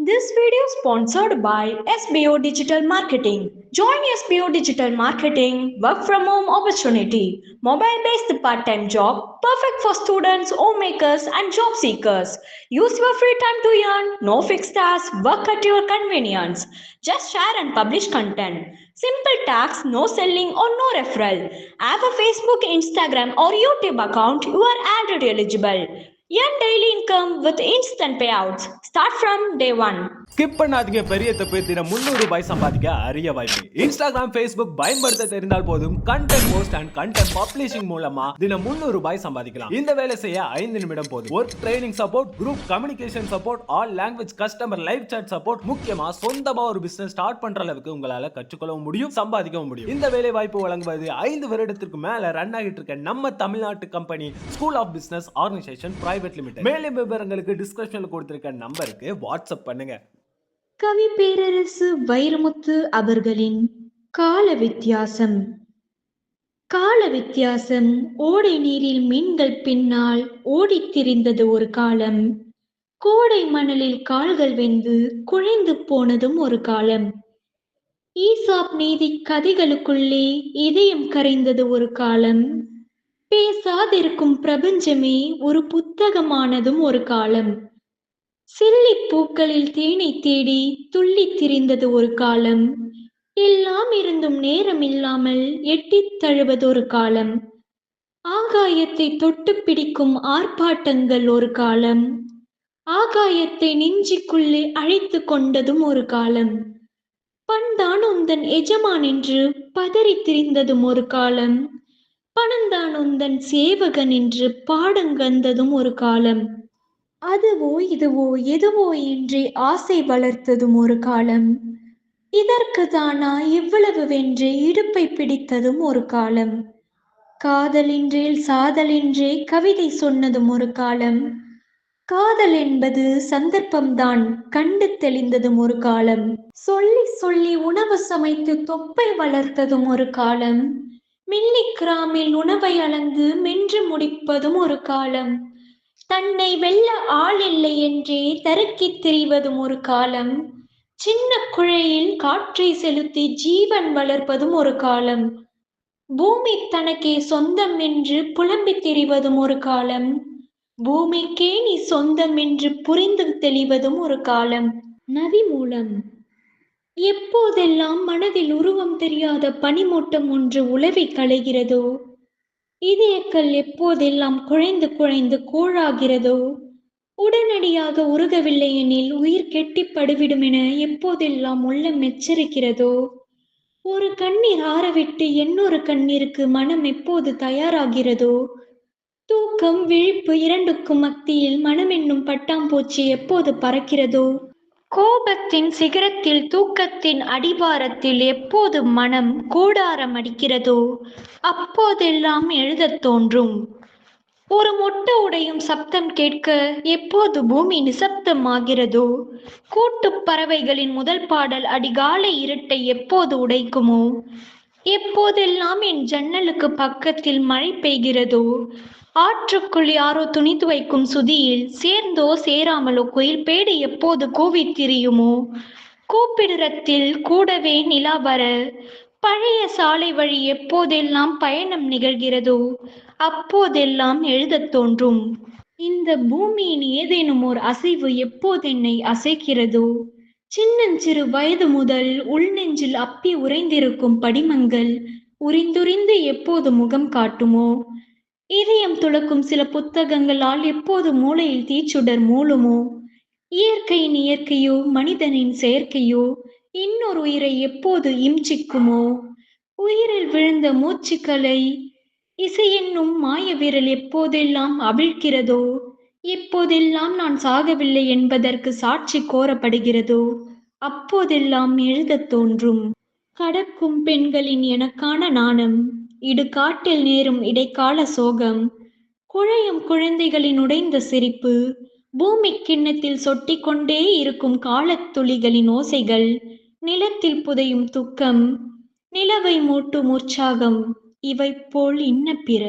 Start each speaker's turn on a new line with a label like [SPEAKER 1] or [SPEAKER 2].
[SPEAKER 1] This video is sponsored by SBO Digital Marketing. Join SBO Digital Marketing work from home opportunity. Mobile based part-time job perfect for students, homemakers and job seekers. Use your free time to earn. No fixed hours. Work at your convenience. Just share and publish content. Simple tax, no selling or no referral. Have a Facebook, Instagram or YouTube account. You are already eligible. Earn daily income with instant payouts. Start from day one.
[SPEAKER 2] Skip பண்ணாதீங்க. பெரிய தப்பு. தினம் 300 ரூபாய் சம்பாதிக்க அரிய வாய்ப்பு. Instagram, Facebook பயன்படுத்த தெரிந்தால் போதும் content post and content publishing மூலமா தினம் 300 ரூபாய் சம்பாதிக்கலாம். இந்த வேலை செய்ய 5 நிமிடம் போதும். Work training support, group communication support, all language customer live chat support, முக்கியமா சொந்தமா ஒரு பிசினஸ் ஸ்டார்ட் பண்ற அளவுக்கு உங்களால கற்றுக்கொள்ளவும் முடியும், சம்பாதிக்கவும் முடியும். இந்த வேலை வாய்ப்பு வழங்குவது 5 வருடத்திற்கு மேல ரன் ஆகிட்டு இருக்க நம்ம தமிழ்நாட்டு company school of business organisation private limited. மேலும் விவரங்களுக்கு டிஸ்கிரிப்ஷன்ல கொடுத்திருக்க நம்பருக்கு வாட்ஸ்அப் பண்ணுங்க.
[SPEAKER 1] கவி பேரரசு வைரமுத்து அவர்களின் கால வித்தியாசம். கால வித்தியாசம். ஓடை நீரில் மீன்கள் பின்னால் ஓடித் திரிந்தது ஒரு காலம். கோடை மணலில் கால்கள் வெந்து குழைந்து போனதும் ஒரு காலம். ஈசாப் நீதி கதைகளுக்குள்ளே இதயம் கரைந்தது ஒரு காலம். பேசாதிருக்கும் பிரபஞ்சமே ஒரு புத்தகமானதும் ஒரு காலம். சில்லி பூக்களில் தேனை தேடி துள்ளி திரிந்தது ஒரு காலம். எல்லாம் இருந்தும் நேரம் இல்லாமல் எட்டித் தழுவது ஒரு காலம். ஆகாயத்தை தொட்டு பிடிக்கும் ஆர்ப்பாட்டங்கள் ஒரு காலம். ஆகாயத்தை நெஞ்சுக்குள்ளே அழைத்து கொண்டதும் ஒரு காலம். பண்தான் உந்தன் எஜமான் என்று பதறி திரிந்ததும் ஒரு காலம். பணந்தான் உந்தன் சேவகன் என்று பாடங்கந்ததும் ஒரு காலம். அதுவோ இதுவோ எதுவோ இன்றி ஆசை வளர்த்ததும் ஒரு காலம். இதற்கு தானா இவ்வளவு வென்று இடுப்பை பிடித்ததும் ஒரு காலம். காதலின்றேல் சாதலின்றே கவிதை சொன்னதும் ஒரு காலம். காதல் என்பது சந்தர்ப்பம்தான் கண்டு தெளிந்ததும் ஒரு காலம். சொல்லி சொல்லி உணவு சமைத்து தொப்பை வளர்த்ததும் ஒரு காலம். மில்லிகிராமில் உணவை அளந்து மென்று முடிப்பதும் ஒரு காலம். தன்னை வெல்ல ஆள் இல்லை என்றே தருக்கித் திரிவதும் ஒரு காலம். சின்ன குழையில் காற்றை செலுத்தி ஜீவன் வளர்ப்பதும் ஒரு காலம். பூமி தனக்கே சொந்தம் என்று புலம்பித் திரிவதும் ஒரு காலம். பூமிக்கே நீ சொந்தம் என்று புரிந்து தெளிவதும் ஒரு காலம். நதி மூலம். எப்போதெல்லாம் மனதில் உருவம் தெரியாத பனிமூட்டம் ஒன்று உலவி களைகிறதோ, இதயக்கல் எப்போதெல்லாம் குழைந்து குழைந்து கூழாகிறதோ, உடனடியாக உருகவில்லை எனில் உயிர் கெட்டிப்படுவிடும் என எப்போதெல்லாம் உள்ளம் எச்சரிக்கிறதோ, ஒரு கண்ணீர் ஆறவிட்டு இன்னொரு கண்ணீருக்கு மனம் எப்போது தயாராகிறதோ, தூக்கம் விழிப்பு இரண்டுக்கும் மத்தியில் மனம் என்னும் பட்டாம்பூச்சி எப்போது பறக்கிறதோ, கோபத்தின் சிகரத்தில் தூக்கத்தின் அடிவாரத்தில் எப்போது மனம் கூடாரம் அடிக்கிறதோ, அப்போதெல்லாம் எழுதத் தோன்றும். ஒரு மொட்டை உடையும் சப்தம் கேட்க எப்போது பூமி நிசப்தம் ஆகிறதோ, கூட்டுப் பறவைகளின் முதல் பாடல் அதிகாலை இருட்டை எப்போது உடைக்குமோ, எப்போதெல்லாம் என் ஜன்னலுக்கு பக்கத்தில் மழை பெய்கிறதோ, ஆற்றுக்குள் யாரோ துணி துவைக்கும் சுதியில் சேர்ந்தோ சேராமலோ குயில் பேடு எப்போது கூவித் திரியுமோ, கூப்பிடுறத்தில் கூடவே நிலா வர பழைய சாலை வழி எப்போதெல்லாம் பயணம் நிகழ்கிறதோ, அப்போதெல்லாம் எழுதத் தோன்றும். இந்த பூமியின் ஏதேனும் ஓர் அசைவு எப்போதென்னை அசைக்கிறதோ, சின்னஞ்சிறு வயது முதல் உள்நெஞ்சில் அப்பி உறைந்திருக்கும் படிமங்கள் உரிந்துரிந்து எப்போது முகம் காட்டுமோ, இதயம் துளக்கும் சில புத்தகங்களால் எப்போது மூளையில் தீச்சுடர் மூளுமோ, இயற்கையின் இயற்கையோ மனிதனின் செயற்கையோ இன்னொரு உயிரை எப்போது இம்சிக்குமோ, உயிரில் விழுந்த மூச்சுக்களை இசையென்னும் மாய விரல் எப்போதெல்லாம் அவிழ்க்கிறதோ, எப்போதெல்லாம் நான் சாகவில்லை என்பதற்கு சாட்சி கோரப்படுகிறதோ, அப்போதெல்லாம் எழுதத் தோன்றும். கடக்கும் பெண்களின் எனக்கான நாணம், இடுகாட்டில் நேரும் இடைக்கால சோகம், குழையும் குழந்தைகளின் உடைந்த சிரிப்பு, பூமி கிண்ணத்தில் சொட்டி கொண்டே இருக்கும் காலத்துளிகளின் ஓசைகள், நிலத்தில் புதையும் துக்கம், நிலவை மூட்டும் உற்சாகம், இவை போல் இன்ன பிற.